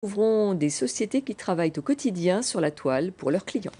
Ouvrons des sociétés qui travaillent au quotidien sur la toile pour leurs clients.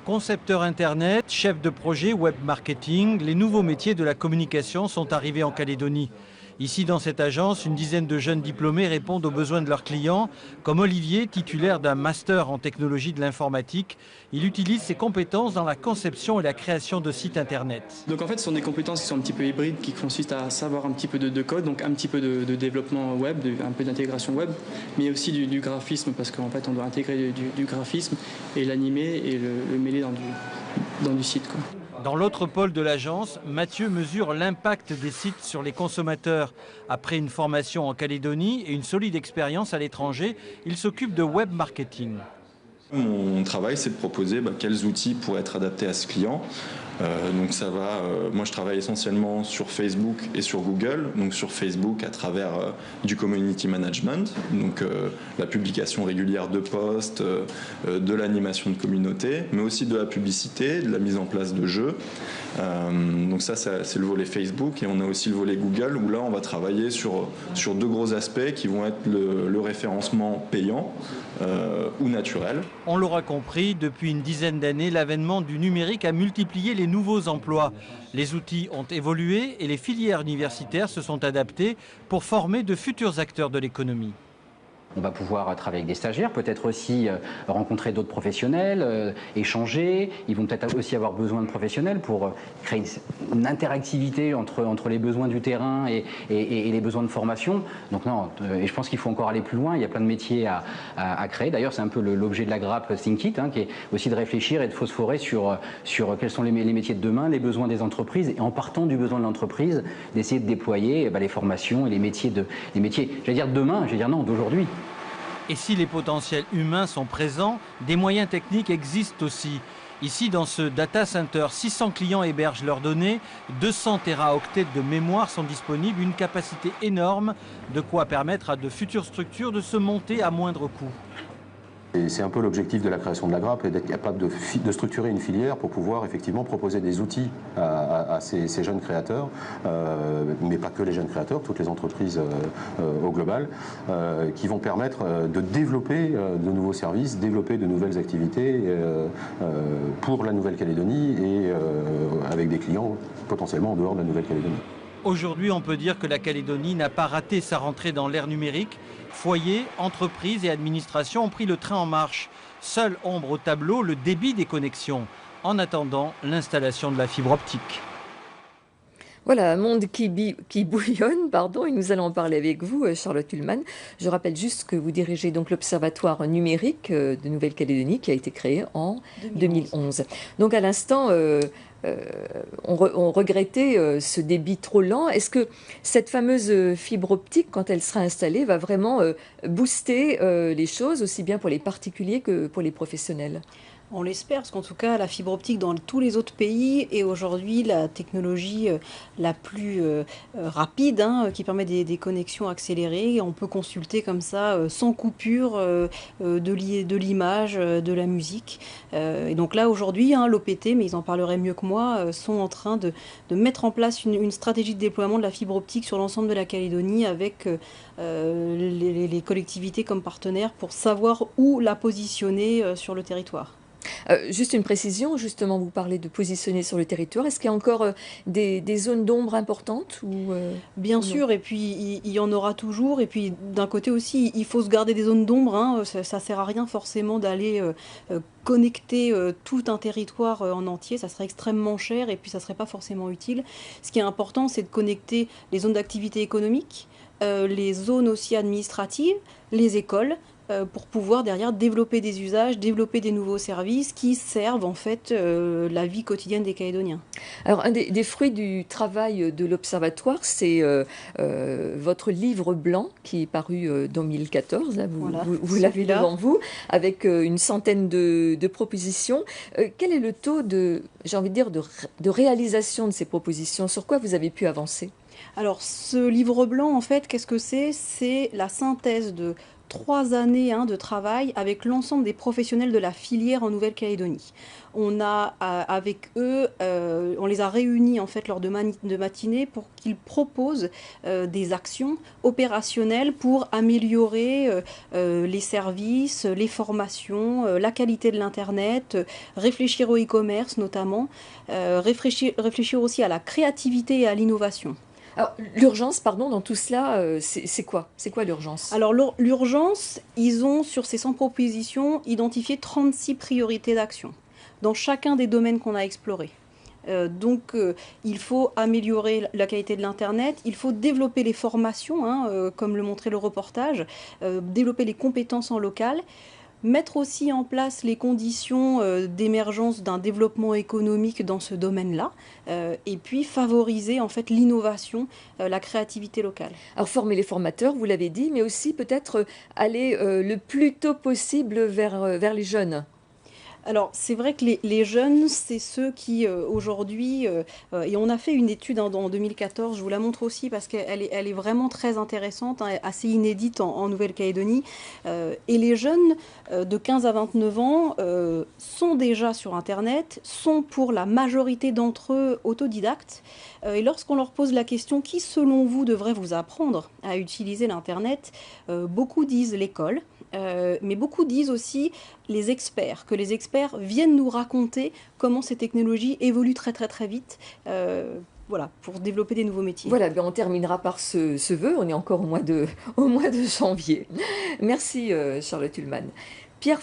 Concepteur Internet, chef de projet, web marketing, les nouveaux métiers de la communication sont arrivés en Calédonie. Ici, dans cette agence, une dizaine de jeunes diplômés répondent aux besoins de leurs clients, comme Olivier, titulaire d'un master en technologie de l'informatique. Il utilise ses compétences dans la conception et la création de sites Internet. Donc en fait, ce sont des compétences qui sont un petit peu hybrides, qui consistent à savoir un petit peu de code, donc un petit peu de développement web, un peu d'intégration web, mais aussi du graphisme, parce qu'en fait, on doit intégrer du graphisme et l'animer et le mêler dans du site, quoi. Dans l'autre pôle de l'agence, Mathieu mesure l'impact des sites sur les consommateurs. Après une formation en Calédonie et une solide expérience à l'étranger, il s'occupe de web marketing. Mon travail, c'est de proposer quels outils pourraient être adaptés à ce client. Donc ça va, moi je travaille essentiellement sur Facebook et sur Google. Donc sur Facebook à travers du community management, donc la publication régulière de posts, de l'animation de communauté, mais aussi de la publicité, de la mise en place de jeux. Donc ça c'est le volet Facebook, et on a aussi le volet Google où là on va travailler sur deux gros aspects qui vont être le référencement payant ou naturel. On l'aura compris, depuis une dizaine d'années, l'avènement du numérique a multiplié les nouveaux emplois. Les outils ont évolué et les filières universitaires se sont adaptées pour former de futurs acteurs de l'économie. On va pouvoir travailler avec des stagiaires, peut-être aussi rencontrer d'autres professionnels, échanger. Ils vont peut-être aussi avoir besoin de professionnels pour créer une interactivité entre les besoins du terrain et les besoins de formation. Donc non, et je pense qu'il faut encore aller plus loin. Il y a plein de métiers à créer. D'ailleurs, c'est un peu l'objet de la grappe Think It, qui est aussi de réfléchir et de phosphorer sur quels sont les métiers de demain, les besoins des entreprises, et en partant du besoin de l'entreprise, d'essayer de déployer les formations et les métiers, j'allais dire de demain, j'allais dire non, d'aujourd'hui. Et si les potentiels humains sont présents, des moyens techniques existent aussi. Ici, dans ce data center, 600 clients hébergent leurs données, 200 téraoctets de mémoire sont disponibles, une capacité énorme, de quoi permettre à de futures structures de se monter à moindre coût. C'est un peu l'objectif de la création de la grappe, d'être capable de structurer une filière pour pouvoir effectivement proposer des outils à ces jeunes créateurs, mais pas que les jeunes créateurs, toutes les entreprises au global, qui vont permettre de développer de nouveaux services, développer de nouvelles activités pour la Nouvelle-Calédonie et avec des clients potentiellement en dehors de la Nouvelle-Calédonie. Aujourd'hui, on peut dire que la Calédonie n'a pas raté sa rentrée dans l'ère numérique. Foyers, entreprises et administrations ont pris le train en marche. Seule ombre au tableau, le débit des connexions. En attendant, l'installation de la fibre optique. Voilà, un monde qui bouillonne, et nous allons en parler avec vous, Charlotte Ullmann. Je rappelle juste que vous dirigez donc l'Observatoire numérique de Nouvelle-Calédonie qui a été créé en 2011. Donc à l'instant, on regrettait ce débit trop lent. Est-ce que cette fameuse fibre optique, quand elle sera installée, va vraiment booster les choses, aussi bien pour les particuliers que pour les professionnels ? On l'espère, parce qu'en tout cas, la fibre optique dans tous les autres pays est aujourd'hui la technologie la plus rapide, qui permet des connexions accélérées. On peut consulter comme ça, sans coupure, de l'image, de la musique. Et donc là, aujourd'hui, l'OPT, mais ils en parleraient mieux que moi, sont en train de mettre en place une stratégie de déploiement de la fibre optique sur l'ensemble de la Calédonie avec les collectivités comme partenaires pour savoir où la positionner sur le territoire. Juste une précision, justement, vous parlez de positionner sur le territoire. Est-ce qu'il y a encore des zones d'ombre importantes Bien sûr, et puis il y en aura toujours. Et puis d'un côté aussi, il faut se garder des zones d'ombre. Ça sert à rien forcément d'aller connecter tout un territoire en entier. Ça serait extrêmement cher et puis ça serait pas forcément utile. Ce qui est important, c'est de connecter les zones d'activité économique, les zones aussi administratives, les écoles, pour pouvoir derrière développer des usages, développer des nouveaux services qui servent en fait la vie quotidienne des Calédoniens. Alors un des fruits du travail de l'Observatoire, c'est votre livre blanc qui est paru en 2014, là, vous l'avez devant vous, avec une centaine de propositions. Quel est le taux de réalisation de ces propositions? Sur quoi vous avez pu avancer? Alors ce livre blanc, en fait, qu'est-ce que c'est? C'est la synthèse de 3 années de travail avec l'ensemble des professionnels de la filière en Nouvelle-Calédonie. On a avec eux, on les a réunis en fait lors de matinées pour qu'ils proposent des actions opérationnelles pour améliorer les services, les formations, la qualité de l'Internet, réfléchir au e-commerce notamment, réfléchir aussi à la créativité et à l'innovation. Alors, l'urgence, pardon, dans tout cela, c'est quoi? C'est quoi l'urgence? Alors l'urgence, ils ont sur ces 100 propositions identifié 36 priorités d'action dans chacun des domaines qu'on a explorés. Il faut améliorer la qualité de l'Internet, il faut développer les formations, comme le montrait le reportage, développer les compétences en local, mettre aussi en place les conditions d'émergence d'un développement économique dans ce domaine-là, et puis favoriser en fait l'innovation, la créativité locale. Alors former les formateurs, vous l'avez dit, mais aussi peut-être aller le plus tôt possible vers les jeunes. Alors, c'est vrai que les jeunes, c'est ceux qui, aujourd'hui, et on a fait une étude en 2014, je vous la montre aussi parce qu'elle est vraiment très intéressante, assez inédite en Nouvelle-Calédonie. Et les jeunes de 15 à 29 ans sont déjà sur Internet, sont pour la majorité d'entre eux autodidactes. Et lorsqu'on leur pose la question, qui selon vous devrait vous apprendre à utiliser l'Internet, beaucoup disent l'école. Mais beaucoup disent aussi les experts, que les experts viennent nous raconter comment ces technologies évoluent très très très vite, voilà, pour développer des nouveaux métiers. Voilà, on terminera par ce vœu, on est encore au mois de janvier. Merci Charlotte Ullmann. Pierre